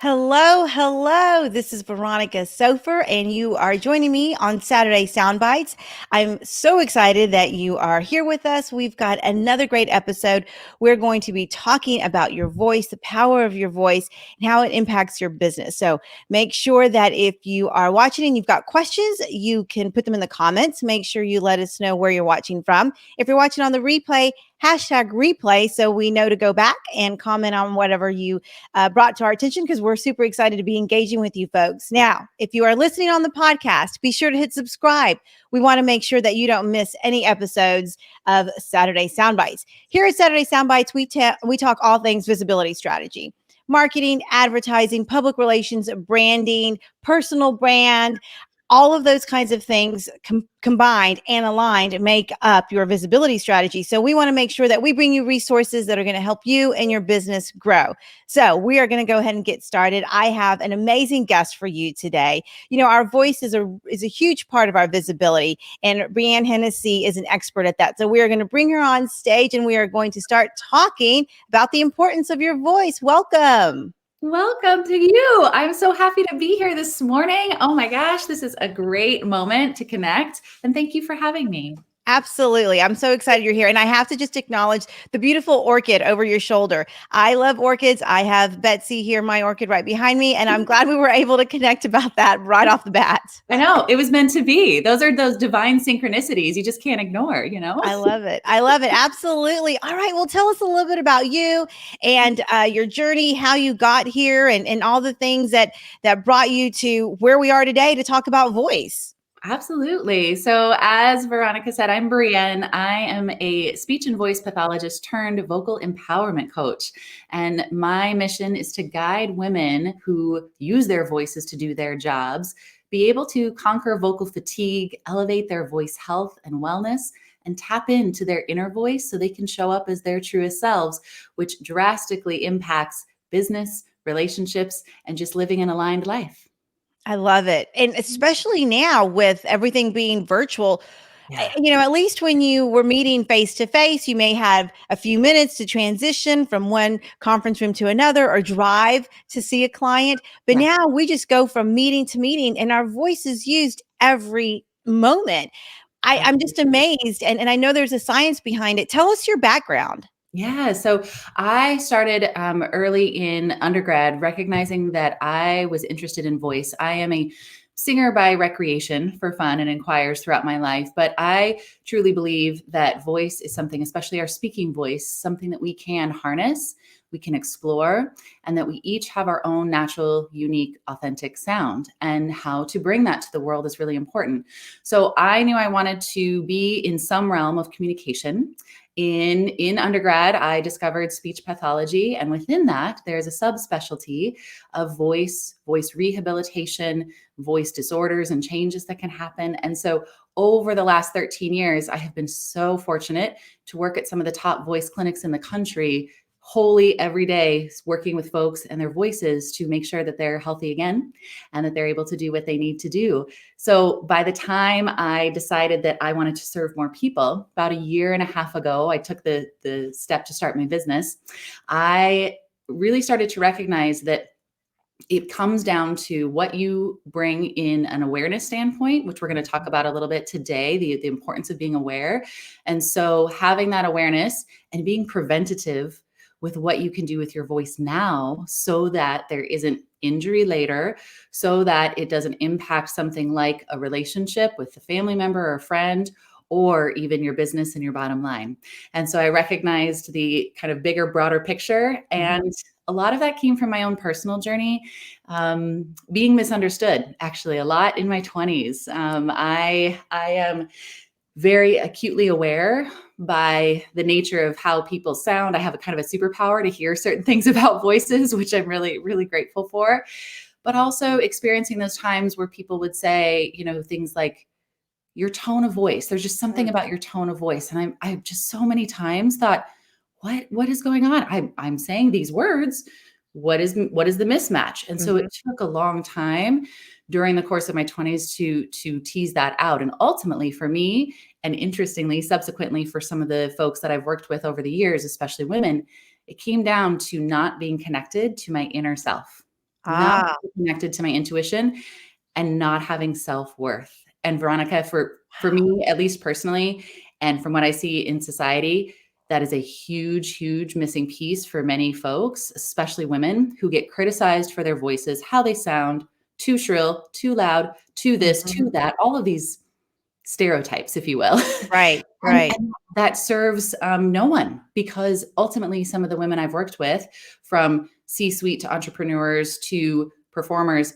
Hello, hello. This is Veronica Sofer, and you are joining me on Saturday Soundbites. I'm so excited that you are here with us. We've got another great episode. We're going to be talking about your voice, the power of your voice, and how it impacts your business. So make sure that if you are watching and you've got questions, you can put them in the comments. Make sure you let us know where you're watching from. If you're watching on the replay, hashtag replay so we know to go back and comment on whatever you brought to our attention, because we're super excited to be engaging with you folks. Now, if you are listening on the podcast, be sure to hit subscribe. We want to make sure that you don't miss any episodes of Saturday Soundbites. Here at Saturday Soundbites, we talk all things visibility strategy, marketing, advertising, public relations, branding, personal brand. All of those kinds of things combined and aligned make up your visibility strategy. So we want to make sure that we bring you resources that are going to help you and your business grow. So we are going to go ahead and get started. I have an amazing guest for you today. You know, our voice is a huge part of our visibility, and Brienne Hennessy is an expert at that. So we are going to bring her on stage, and we are going to start talking about the importance of your voice. Welcome. Welcome to you. I'm so happy to be here this morning. Oh my gosh, this is a great moment to connect. And thank you for having me. Absolutely. I'm so excited you're here. And I have to just acknowledge the beautiful orchid over your shoulder. I love orchids. I have Betsy here, my orchid right behind me. And I'm glad we were able to connect about that right off the bat. I know, it was meant to be. Those are those divine synchronicities you just can't ignore, I love it. I love it. Absolutely. All right. Well, tell us a little bit about you and your journey, how you got here, and all the things that brought you to where we are today to talk about voice. Absolutely. So as Veronica said, I'm Brienne. I am a speech and voice pathologist turned vocal empowerment coach. And my mission is to guide women who use their voices to do their jobs, be able to conquer vocal fatigue, elevate their voice health and wellness, and tap into their inner voice so they can show up as their truest selves, which drastically impacts business, relationships, and just living an aligned life. I love it. And especially now with everything being virtual, Yeah. you know, at least when you were meeting face to face, you may have a few minutes to transition from one conference room to another or drive to see a client. But Yeah. now we just go from meeting to meeting and our voice is used every moment. I'm just amazed. And I know there's a science behind it. Tell us your background. Yeah, so I started early in undergrad, recognizing that I was interested in voice. I am a singer by recreation for fun and in choirs throughout my life, but I truly believe that voice is something, especially our speaking voice, something that we can harness, we can explore, and that we each have our own natural, unique, authentic sound. And how to bring that to the world is really important. So I knew I wanted to be in some realm of communication. In undergrad, I discovered speech pathology, and within that, there's a subspecialty of voice rehabilitation, voice disorders and changes that can happen. And so over the last 13 years, I have been so fortunate to work at some of the top voice clinics in the country, wholly every day, working with folks and their voices to make sure that they're healthy again and that they're able to do what they need to do. So by the time I decided that I wanted to serve more people, about a year and a half ago, I took the step to start my business. I really started to recognize that it comes down to what you bring in an awareness standpoint, which we're going to talk about a little bit today, the importance of being aware. And so having that awareness and being preventative with what you can do with your voice now so that there isn't injury later, so that it doesn't impact something like a relationship with a family member or a friend, or even your business and your bottom line. And so I recognized the kind of bigger, broader picture. And a lot of that came from my own personal journey, being misunderstood, actually, a lot in my 20s. I am very acutely aware by the nature of how people sound. I have a kind of a superpower to hear certain things about voices, which I'm really, really grateful for. But also experiencing those times where people would say, you know, things like, your tone of voice. There's just something about your tone of voice. And I've just so many times thought, what is going on? I'm saying these words. What is the mismatch? And so it took a long time during the course of my 20s to tease that out. And ultimately for me, and interestingly, subsequently for some of the folks that I've worked with over the years, especially women, it came down to not being connected to my inner self. not Ah, connected to my intuition, and not having self-worth. And Veronica, for wow. me, at least personally, and from what I see in society, that is a huge, huge missing piece for many folks, especially women who get criticized for their voices, how they sound, too shrill, too loud, too this, Mhm. too that, all of these stereotypes, if you will. Right, And, right. and that serves no one, because ultimately, some of the women I've worked with, from C suite to entrepreneurs to performers,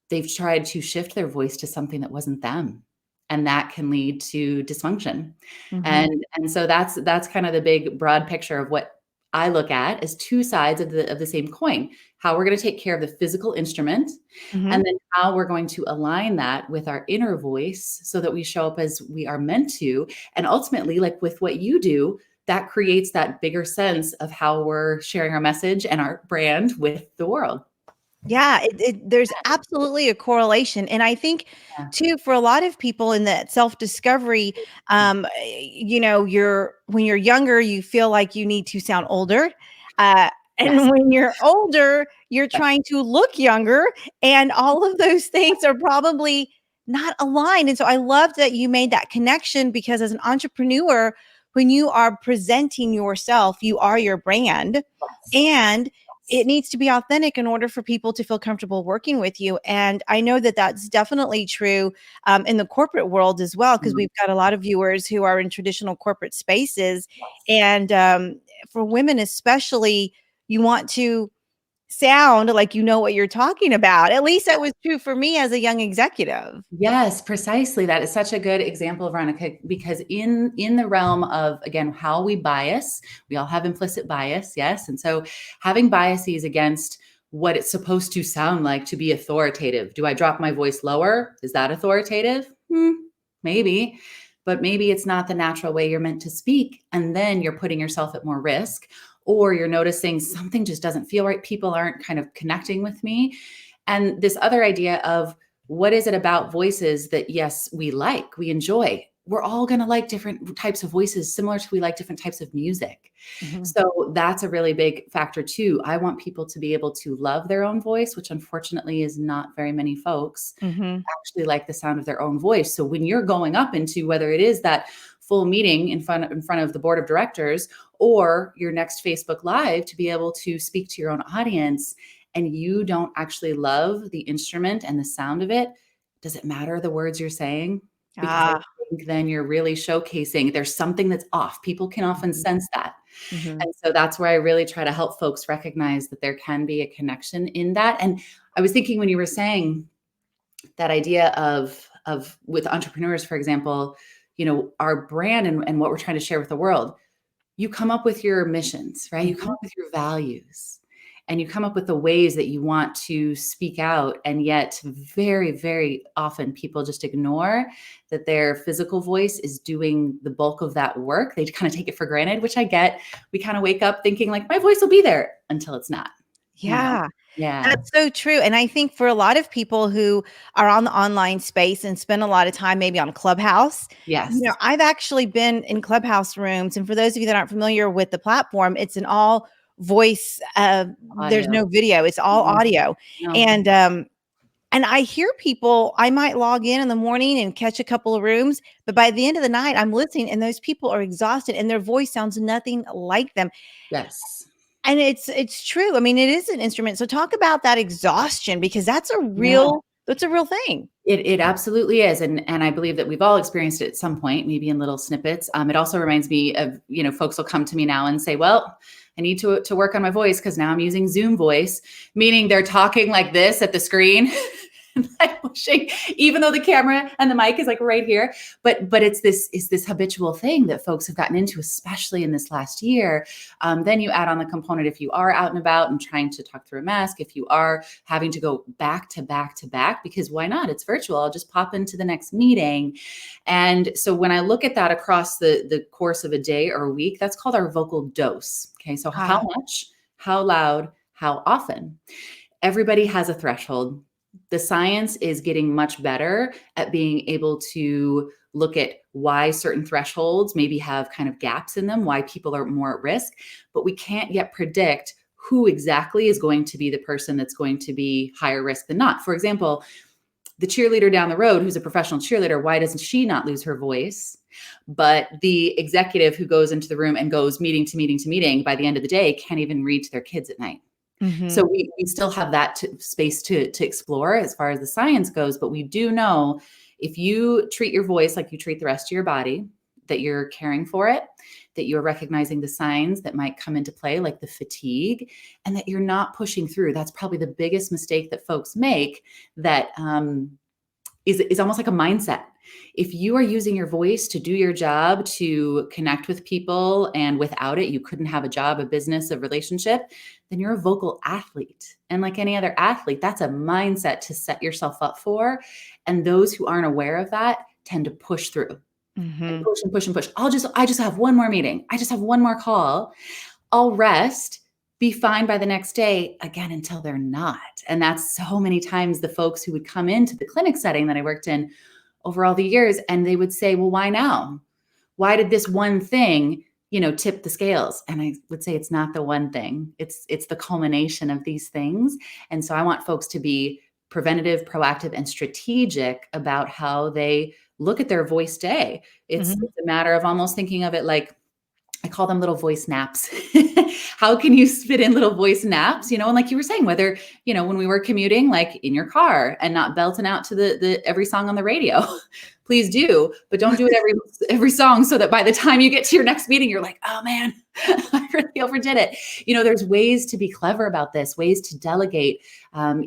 they've tried to shift their voice to something that wasn't them. And that can lead to dysfunction. Mhm, And so that's kind of the big broad picture of what I look at as two sides of the same coin. How we're going to take care of the physical instrument, mhm. and then how we're going to align that with our inner voice so that we show up as we are meant to. And ultimately, like with what you do, that creates that bigger sense of how we're sharing our message and our brand with the world. Yeah, there's absolutely a correlation, and I think Yeah. too, for a lot of people in that self-discovery, you're when you're younger, you feel like you need to sound older, Yes. and when you're older, you're trying to look younger, and all of those things are probably not aligned, and so I love that you made that connection because as an entrepreneur, when you are presenting yourself, you are your brand, Yes. and it needs to be authentic in order for people to feel comfortable working with you. And I know that that's definitely true in the corporate world as well, because Mm, we've got a lot of viewers who are in traditional corporate spaces. yes. And for women, especially, you want to sound like you know what you're talking about. At least that was true for me as a young executive. Yes, precisely. That is such a good example, Veronica, because in the realm of, again, how we bias, we all have implicit bias, yes. And so having biases against what it's supposed to sound like to be authoritative. Do I drop my voice lower? Is that authoritative? Maybe, but maybe it's not the natural way you're meant to speak. And then you're putting yourself at more risk, or you're noticing something just doesn't feel right. People aren't kind of connecting with me. And this other idea of, what is it about voices that, yes, we like, we enjoy? We're all going to like different types of voices, similar to we like different types of music. Mhm, So that's a really big factor too. I want people to be able to love their own voice, which unfortunately is not very many folks mhm. actually like the sound of their own voice. So when you're going up into, whether it is that full meeting in front of the board of directors, or your next Facebook Live, to be able to speak to your own audience, and you don't actually love the instrument and the sound of it, does it matter the words you're saying? Because I Ah, think then you're really showcasing there's something that's off. People can often mhm, sense that. mhm. And so that's where I really try to help folks recognize that there can be a connection in that. And I was thinking, when you were saying that idea of with entrepreneurs, for example, our brand, and what we're trying to share with the world, you come up with your missions, right? You come Mhm. up with your values, and you come up with the ways that you want to speak out. And yet very, very often people just ignore that their physical voice is doing the bulk of that work. They kind of take it for granted, which I get. We kind of wake up thinking like, my voice will be there, until it's not, you know? Yeah. Yeah. That's so true, and I think for a lot of people who are on the online space and spend a lot of time maybe on Clubhouse, Yes. I've actually been in Clubhouse rooms, and for those of you that aren't familiar with the platform, it's an all voice, there's Audio. no video, it's all Mhm. audio, No. and I hear people I might log in the morning and catch a couple of rooms, but by the end of the night, I'm listening, and those people are exhausted, and their voice sounds nothing like them. Yes. And it's true. I mean, it is an instrument. So talk about that exhaustion because Yeah. that's a real thing. It absolutely is, and I believe that we've all experienced it at some point, maybe in little snippets. It also reminds me of, folks will come to me now and say, "Well, I need to work on my voice because now I'm using Zoom voice," meaning they're talking like this at the screen, and like pushing, even though the camera and the mic is like right here. But it's this habitual thing that folks have gotten into, especially in this last year. Then you add on the component, if you are out and about and trying to talk through a mask, if you are having to go back to back to back, because why not? It's virtual. I'll just pop into the next meeting. And so when I look at that across the course of a day or a week, that's called our vocal dose. Okay. So how Ah, much, how loud, how often? Everybody has a threshold. The science is getting much better at being able to look at why certain thresholds maybe have kind of gaps in them, why people are more at risk, but we can't yet predict who exactly is going to be the person that's going to be higher risk than not. For example, the cheerleader down the road who's a professional cheerleader, why doesn't she not lose her voice? But the executive who goes into the room and goes meeting to meeting to meeting, by the end of the day, can't even read to their kids at night. Mm-hmm. So we still have that space to explore as far as the science goes. But we do know if you treat your voice like you treat the rest of your body, that you're caring for it, that you're recognizing the signs that might come into play, like the fatigue, and that you're not pushing through. That's probably the biggest mistake that folks make, that is almost like a mindset. If you are using your voice to do your job, to connect with people, and without it, you couldn't have a job, a business, a relationship, then you're a vocal athlete. And like any other athlete, that's a mindset to set yourself up for. And those who aren't aware of that tend to push through and Mm-hmm. push and push and push. I just have one more meeting. I just have one more call. I'll rest, be fine by the next day, again, until they're not. And that's so many times the folks who would come into the clinic setting that I worked in over all the years, and they would say, well, why now? Why did this one thing, tip the scales? And I would say it's not the one thing. It's the culmination of these things. And so I want folks to be preventative, proactive, and strategic about how they look at their voice day. It's Mm-hmm. a matter of almost thinking of it like, I call them little voice naps. How can you fit in little voice naps? And like you were saying, whether, when we were commuting, like in your car and not belting out to the every song on the radio, please do, but don't do it every song so that by the time you get to your next meeting, you're like, oh man, I really overdid it. There's ways to be clever about this, ways to delegate,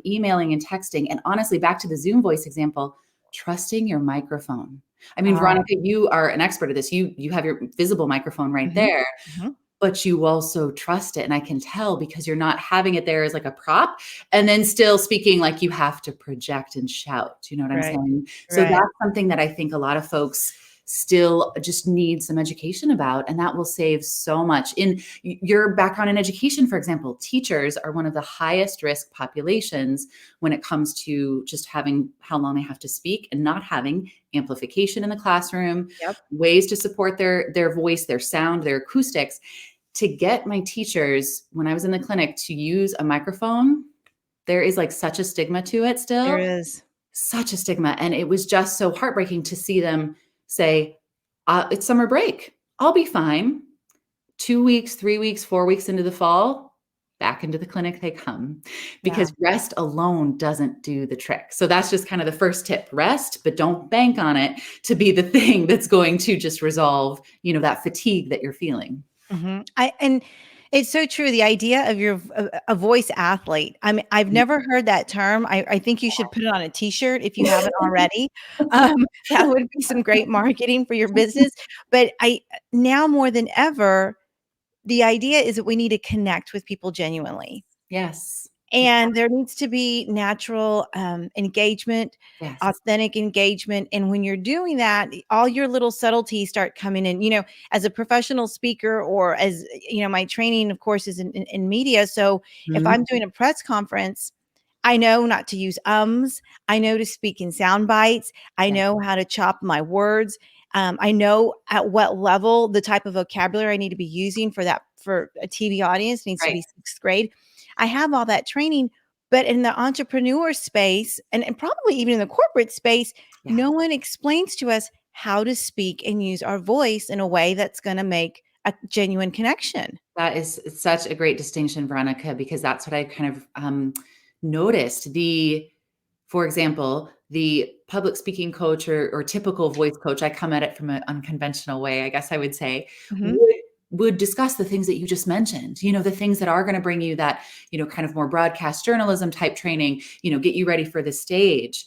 emailing and texting. And honestly, back to the Zoom voice example, trusting your microphone. I mean, Veronica, you are an expert at this. You have your visible microphone right Mm-hmm. there, Mm-hmm. but you also trust it. And I can tell because you're not having it there as like a prop and then still speaking like you have to project and shout. Do you know what I'm Right. saying? So Right. that's something that I think a lot of folks still just need some education about, and that will save so much. In your background in education, for example, teachers are one of the highest risk populations when it comes to just having how long they have to speak and not having amplification in the classroom, Yep. ways to support their voice, their sound, their acoustics. To get my teachers, when I was in the clinic, to use a microphone, there is like such a stigma to it There still, is. such a stigma. And it was just so heartbreaking to see them say, it's summer break. I'll be fine. 2 weeks, 3 weeks, 4 weeks into the fall, back into the clinic they come, Yeah. because rest alone doesn't do the trick. So that's just kind of the first tip: rest, but don't bank on it to be the thing that's going to just resolve, that fatigue that you're feeling. Mm-hmm. And it's so true. The idea of a voice athlete. I mean, I've never heard that term. I think you should put it on a T-shirt if you haven't already. That would be some great marketing for your business. But I now more than ever, the idea is that we need to connect with people genuinely. Yes. And there needs to be natural engagement, Yes. authentic engagement. And when you're doing that, all your little subtleties start coming in. As a professional speaker, or as my training, of course, is in media. So if Mhm. I'm doing a press conference, I know not to use ums. I know to speak in sound bites. I Yeah. know how to chop my words. I know at what level the type of vocabulary I need to be using for a TV audience needs to Right. be sixth grade. I have all that training, but in the entrepreneur space and probably even in the corporate space, Yeah. no one explains to us how to speak and use our voice in a way that's going to make a genuine connection. That is such a great distinction, Veronica, because that's what I kind of noticed. For example, the public speaking coach or typical voice coach, I come at it from an unconventional way, I guess I would say, Mhm. would discuss the things that you just mentioned, the things that are going to bring you that, kind of more broadcast journalism type training, get you ready for the stage.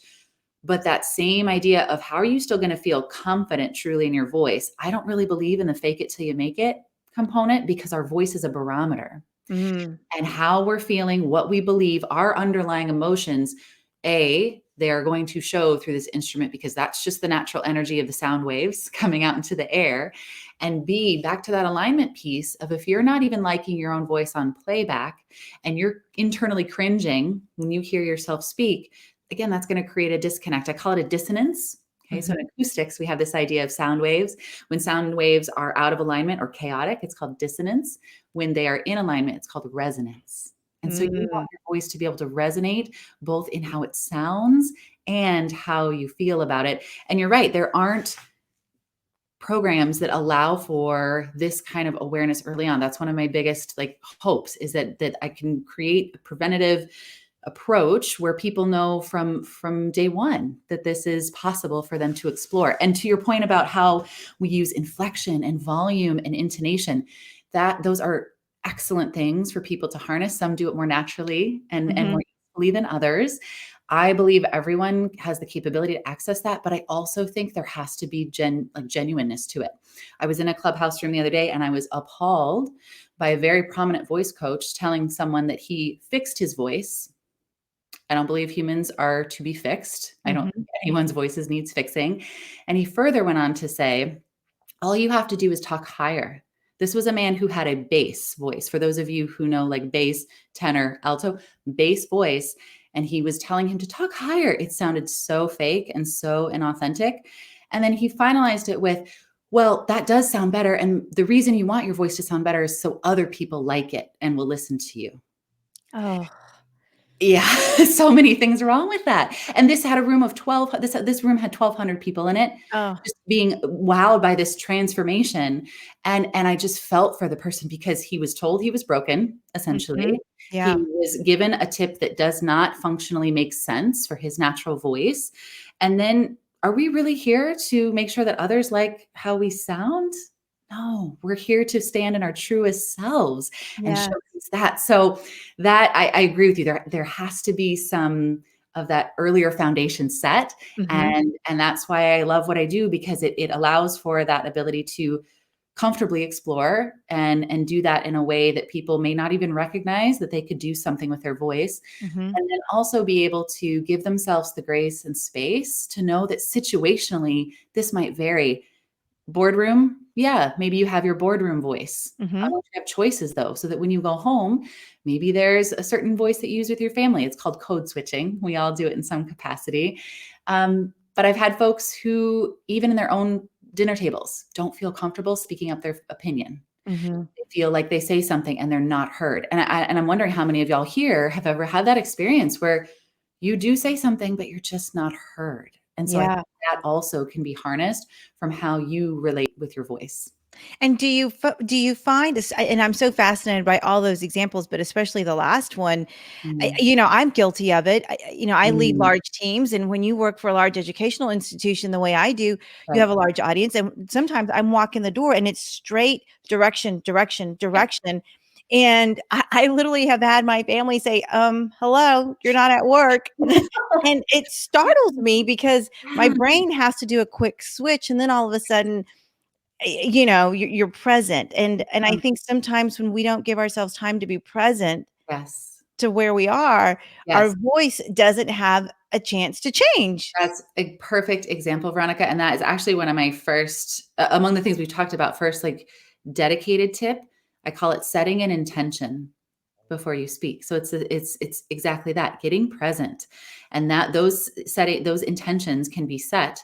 But that same idea of how are you still going to feel confident truly in your voice? I don't really believe in the fake it till you make it component, because our voice is a barometer, Mm. and how we're feeling, what we believe, our underlying emotions, they are going to show through this instrument, because that's just the natural energy of the sound waves coming out into the air. And B, back to that alignment piece of, if you're not even liking your own voice on playback and you're internally cringing when you hear yourself speak, again, that's going to create a disconnect. I call it a dissonance. Okay, so in acoustics, we have this idea of sound waves. When sound waves are out of alignment or chaotic, it's called dissonance. When they are in alignment, it's called resonance. And so you want Mm, your voice to be able to resonate both in how it sounds and how you feel about it. And you're right, there aren't programs that allow for this kind of awareness early on. That's one of my biggest like hopes, is that I can create a preventative approach where people know from day one that this is possible for them to explore. And to your point about how we use inflection and volume and intonation, that those are excellent things for people to harness. Some do it more naturally and mhm, more easily than others. I believe everyone has the capability to access that, but I also think there has to be genuineness to it. I was in a clubhouse room the other day and I was appalled by a very prominent voice coach telling someone that he fixed his voice. I don't believe humans are to be fixed. I don't mhm, think anyone's voices needs fixing. And he further went on to say, all you have to do is talk higher. This was a man who had a bass voice. For those of you who know like bass, tenor, alto, bass voice. And he was telling him to talk higher. It sounded so fake and so inauthentic. And then he finalized it with, well, that does sound better. And the reason you want your voice to sound better is so other people like it and will listen to you. oh, Yeah, so many things wrong with that. And this had a room of 12, this room had 1,200 people in it, oh, just being wowed by this transformation. And I just felt for the person because he was told he was broken, mhm, essentially. He yeah, was given a tip that does not functionally make sense for his natural voice. And then are we really here to make sure that others like how we sound? No, we're here to stand in our truest selves and yeah, showcase that. So that I agree with you. There has to be some of that earlier foundation set. mhm, And that's why I love what I do, because it allows for that ability to comfortably explore and do that in a way that people may not even recognize that they could do something with their voice. mhm, And then also be able to give themselves the grace and space to know that situationally this might vary. Boardroom, yeah, maybe you have your boardroom voice. I mhm, want you to have choices though, so that when you go home, maybe there's a certain voice that you use with your family. It's called code switching. We all do it in some capacity. But I've had folks who, even in their own dinner tables, don't feel comfortable speaking up their opinion. mhm. They feel like they say something and they're not heard. And I'm wondering how many of y'all here have ever had that experience where you do say something, but you're just not heard. And so I think Yeah. that also can be harnessed from how you relate with your voice. And do you find this, and I'm so fascinated by all those examples, but especially the last one, Mm, I'm guilty of it. I lead mm, large teams, and when you work for a large educational institution the way I do, you have right. a large audience, and sometimes I'm walking the door and it's straight direction, direction, Yeah. direction. And I literally have had my family say, hello, you're not at work. And it startles me because my Yeah. brain has to do a quick switch. And then all of a sudden, you're present. And I think sometimes when we don't give ourselves time to be present Yes. to where we are, our Yes. voice doesn't have a chance to change. That's a perfect example, Veronica. And that is actually one of my first, among the things we've talked about first, like dedicated tip. I call it setting an intention before you speak. So it's exactly that, getting present. And that those intentions can be set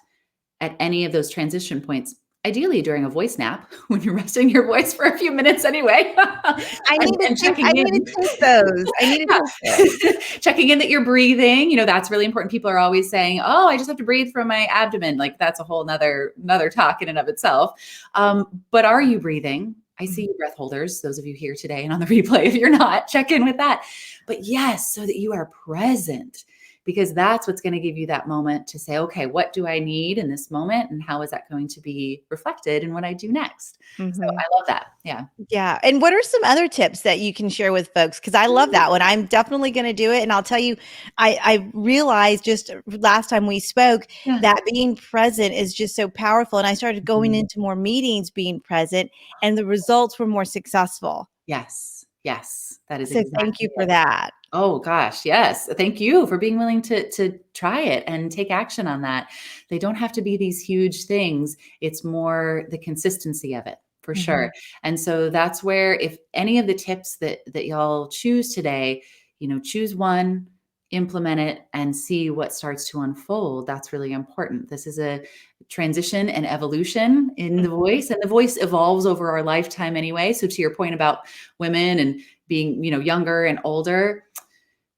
at any of those transition points, ideally during a voice nap when you're resting your voice for a few minutes anyway, and I checking need to in. take those. I need to take those. Yeah. Checking in that you're breathing, that's really important. People are always saying, oh, I just have to breathe from my abdomen. Like that's a whole another talk in and of itself. But are you breathing? I see Mhm, you breath holders, those of you here today and on the replay. If you're not, check in with that. But yes, so that you are present, because that's what's going to give you that moment to say, okay, what do I need in this moment? And how is that going to be reflected in what I do next? So mhm. I love that. Yeah. Yeah, and what are some other tips that you can share with folks? Because I love that one. I'm definitely gonna do it, and I'll tell you, I realized just last time we spoke Yeah. that being present is just so powerful, and I started going Mhm. into more meetings being present, and the results were more successful. Yes. Yes. That is So thank exactly you it. for that. Oh gosh, yes. Thank you for being willing to try it and take action on that. They don't have to be these huge things. It's more the consistency of it, for sure. Mhm, And so that's where, if any of the tips that y'all choose today, choose one, implement it and see what starts to unfold. That's really important. This is a transition and evolution in the voice, and the voice evolves over our lifetime anyway. So to your point about women and being, younger and older,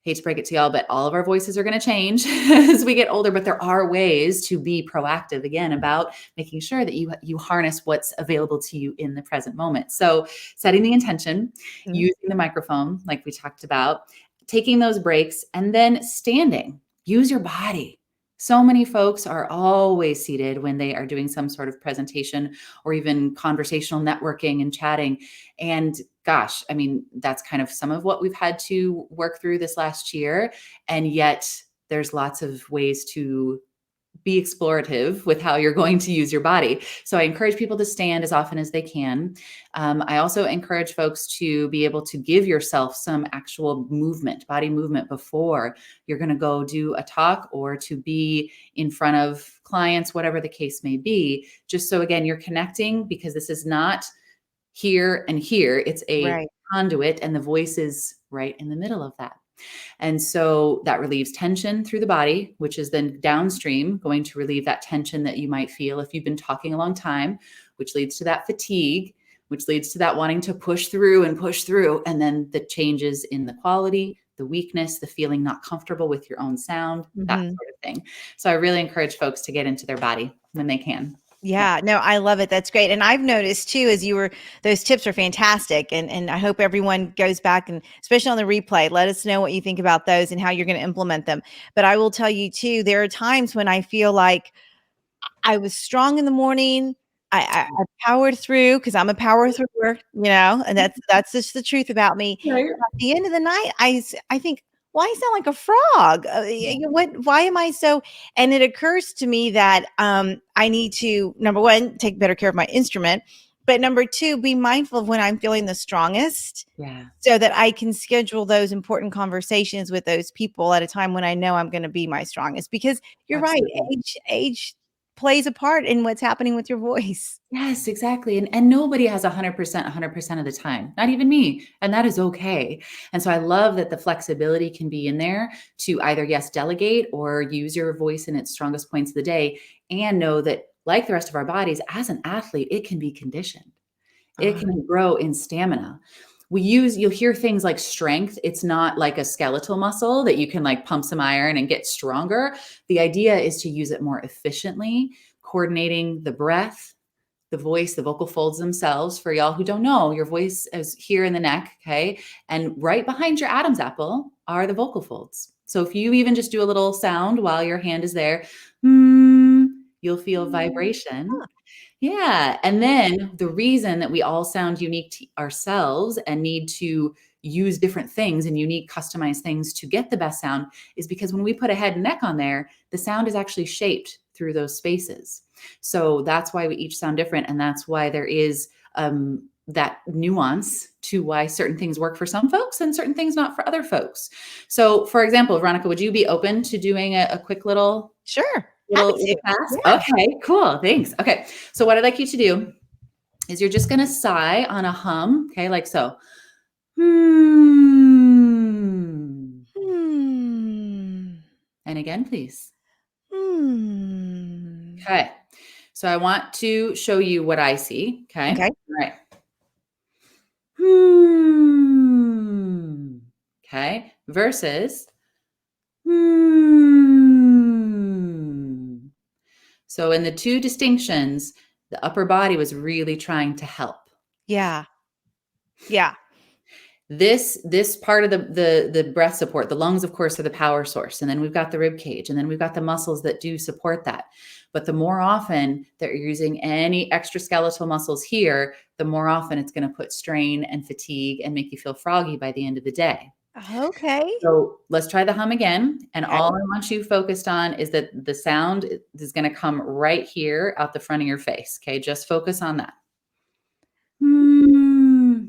hate to break it to y'all, but all of our voices are going to change as we get older. But there are ways to be proactive again about making sure that you harness what's available to you in the present moment. So setting the intention, Mhm. using the microphone, like we talked about, taking those breaks, and then standing. Use your body. So many folks are always seated when they are doing some sort of presentation or even conversational networking and chatting. And gosh, I mean, that's kind of some of what we've had to work through this last year. And yet there's lots of ways to be explorative with how you're going to use your body. So I encourage people to stand as often as they can. I also encourage folks to be able to give yourself some actual movement, body movement, before you're going to go do a talk or to be in front of clients, whatever the case may be. Just so, again, you're connecting, because this is not here and here. It's a Right. conduit, and the voice is right in the middle of that. And so that relieves tension through the body, which is then downstream going to relieve that tension that you might feel if you've been talking a long time, which leads to that fatigue, which leads to that wanting to push through and push through. And then the changes in the quality, the weakness, the feeling not comfortable with your own sound, that Mhm. sort of thing. So I really encourage folks to get into their body when they can. Yeah. Yeah, no, I love it. That's great. And I've noticed too, those tips are fantastic. And I hope everyone goes back, and especially on the replay, let us know what you think about those and how you're going to implement them. But I will tell you too, there are times when I feel like I was strong in the morning. I powered through because I'm a power thrower, and that's just the truth about me. Right. At the end of the night, I think, "Why I sound like a frog? What? Why am I so?" And it occurs to me that I need to, number one, take better care of my instrument, but number two, be mindful of when I'm feeling the strongest, Yeah. so that I can schedule those important conversations with those people at a time when I know I'm going to be my strongest. Because you're right, Absolutely. age plays a part in what's happening with your voice. Yes, exactly. And nobody has 100% of the time, not even me. And that is okay. And so I love that the flexibility can be in there to either, yes, delegate or use your voice in its strongest points of the day, and know that, like the rest of our bodies, as an athlete, it can be conditioned. It Uh, can grow in stamina. You'll hear things like strength. It's not like a skeletal muscle that you can like pump some iron and get stronger. The idea is to use it more efficiently, coordinating the breath, the voice, the vocal folds themselves. For y'all who don't know, your voice is here in the neck, okay? And right behind your Adam's apple are the vocal folds. So if you even just do a little sound while your hand is there, you'll feel mm, vibration. huh, Yeah. And then the reason that we all sound unique to ourselves and need to use different things and unique customized things to get the best sound is because when we put a head and neck on there, the sound is actually shaped through those spaces. So that's why we each sound different. And that's why there is that nuance to why certain things work for some folks and certain things not for other folks. So, for example, Veronica, would you be open to doing a quick little sure, happy little to. pass? Yeah. Okay, cool. Thanks. Okay. So what I'd like you to do is you're just going to sigh on a hum. Okay. Like so. Hmm. Hmm. And again, please. Hmm. Okay. So I want to show you what I see. Okay. Okay. All right. Hmm. Okay. Versus. Hmm. So in the two distinctions, the upper body was really trying to help. Yeah. Yeah. This part of the breath support, the lungs, of course, are the power source, and then we've got the rib cage, and then we've got the muscles that do support that. But the more often that you're using any extra skeletal muscles here, the more often it's going to put strain and fatigue and make you feel froggy by the end of the day. Okay. So let's try the hum again. And Okay. all I want you focused on is that the sound is going to come right here out the front of your face. Okay. Just focus on that. Hmm.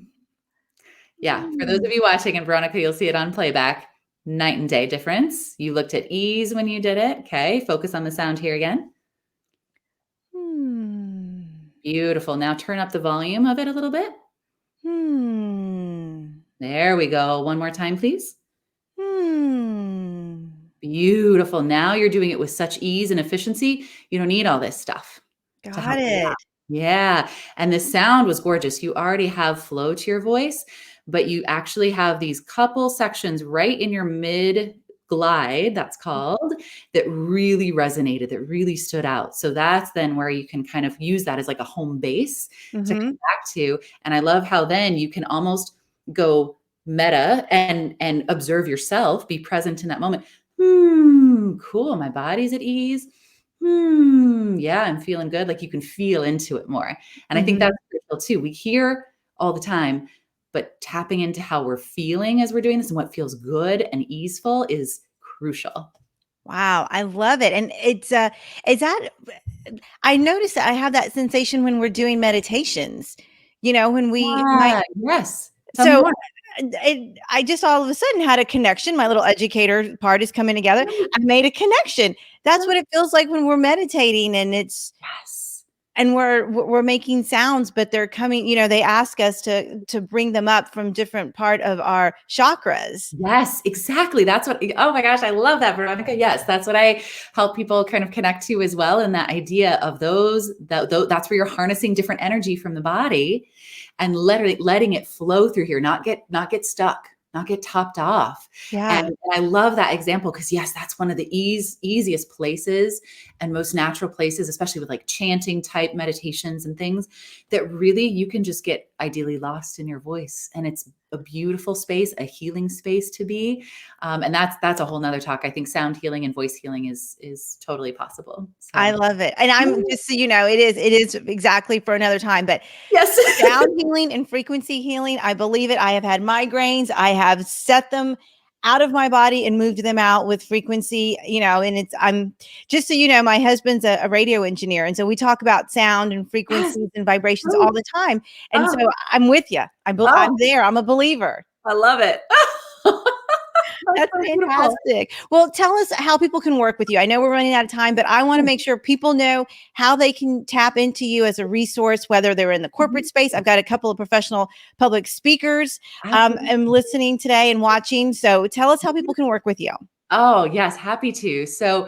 Yeah, for those Hmm. of you watching, and Veronica, you'll see it on playback. Night and day difference. You looked at ease when you did it. Okay, focus on the sound here again. Hmm. Beautiful. Now turn up the volume of it a little bit. Hmm. There we go. One more time, please. Hmm. Beautiful. Now you're doing it with such ease and efficiency. You don't need all this stuff to Got help you out. it. Yeah. And the sound was gorgeous. You already have flow to your voice, but you actually have these couple sections right in your mid glide, that's called, that really resonated, that really stood out. So that's then where you can kind of use that as like a home base to come Mhm. back to. And I love how then you can almost go meta and observe yourself, be present in that moment. Cool. My body's at ease. Yeah, I'm feeling good. Like you can feel into it more. And I think Mhm. that's critical too. We hear all the time, but tapping into how we're feeling as we're doing this and what feels good and easeful is crucial. Wow, I love it. And is that I notice that I have that sensation when we're doing meditations. When we my Yeah, yes. Tell me so more. I just all of a sudden had a connection. My little educator part is coming together. Right, I made a connection. That's right. what it feels like when we're meditating, and Yes. we're making sounds, but they're coming, they ask us to bring them up from different part of our chakras. Yes, exactly. That's what, oh my gosh, I love that, Veronica. Yes, that's what I help people kind of connect to as well. And that idea of that's where you're harnessing different energy from the body and letting it flow through here, not get stuck, not get topped off. Yeah. And I love that example because yes, that's one of the easiest places and most natural places, especially with like chanting type meditations and things that really you can just get ideally lost in your voice. And it's a beautiful space, a healing space to be. And that's a whole nother talk. I think sound healing and voice healing is totally possible. I So love it. And I'm just so you know, it is exactly for another time, but yes. sound healing and frequency healing, I believe it. I have had migraines. I have set them out of my body and moved them out with frequency, and I'm just so you know, my husband's a radio engineer. And so we talk about sound and Yes. frequencies and vibrations Oh, all the time. And so oh, I'm with you. oh, I'm there. I'm a believer. I love it. That's That's so beautiful. fantastic. Well, tell us how people can work with you. I know we're running out of time, but I want to make sure people know how they can tap into you as a resource, whether they're in the corporate Mhm. space. I've got a couple of professional public speakers Absolutely. am listening today and watching. So tell us how people can work with you. Oh, yes, happy to. So,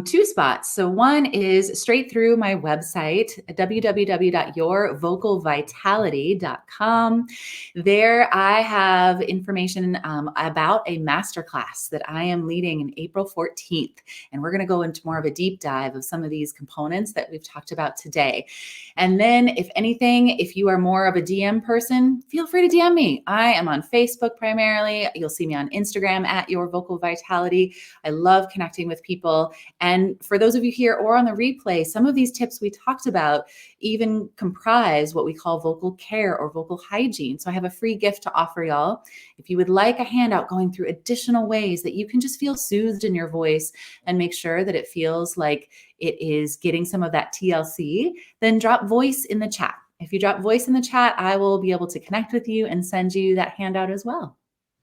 two spots. So, one is straight through my website, www.yourvocalvitality.com. There, I have information about a masterclass that I am leading in April 14th. And we're going to go into more of a deep dive of some of these components that we've talked about today. And then, if anything, if you are more of a DM person, feel free to DM me. I am on Facebook primarily. You'll see me on Instagram at Your Vocal Vitality. I love connecting with people. And for those of you here or on the replay, some of these tips we talked about even comprise what we call vocal care or vocal hygiene. So I have a free gift to offer y'all. If you would like a handout going through additional ways that you can just feel soothed in your voice and make sure that it feels like it is getting some of that TLC, then drop voice in the chat. If you drop voice in the chat, I will be able to connect with you and send you that handout as well.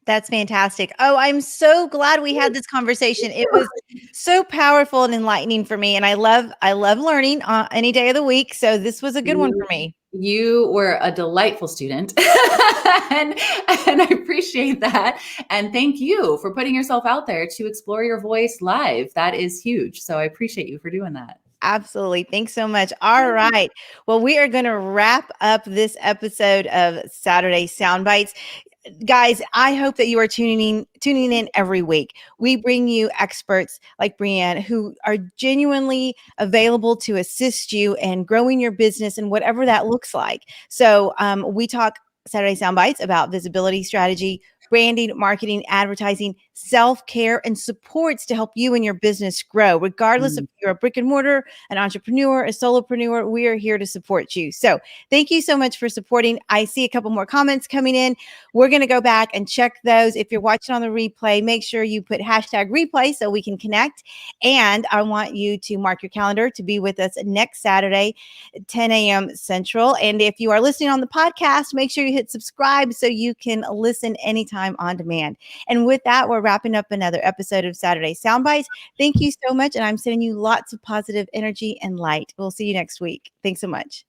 That's fantastic. Oh, I'm so glad we had this conversation. It was so powerful and enlightening for me. And I love learning any day of the week. So this was a good one for You me. you were a delightful student, and I appreciate that, and thank you for putting yourself out there to explore your voice live. That is huge, so I appreciate you for doing that. Absolutely. Thanks so much. All right. Well, we are going to wrap up this episode of Saturday Soundbites. Guys, I hope that you are tuning in every week. We bring you experts like Brienne who are genuinely available to assist you in growing your business and whatever that looks like. So we talk Saturday Soundbites about visibility strategy, branding, marketing, advertising, self-care, and supports to help you and your business grow. Regardless if Mm. you're a brick and mortar, an entrepreneur, a solopreneur, we are here to support you. So thank you so much for supporting. I see a couple more comments coming in. We're going to go back and check those. If you're watching on the replay, make sure you put hashtag replay so we can connect. And I want you to mark your calendar to be with us next Saturday, 10 a.m. Central. And if you are listening on the podcast, make sure you hit subscribe so you can listen anytime on demand. And with that, we're wrapping up another episode of Saturday Soundbites. Thank you so much. And I'm sending you lots of positive energy and light. We'll see you next week. Thanks so much.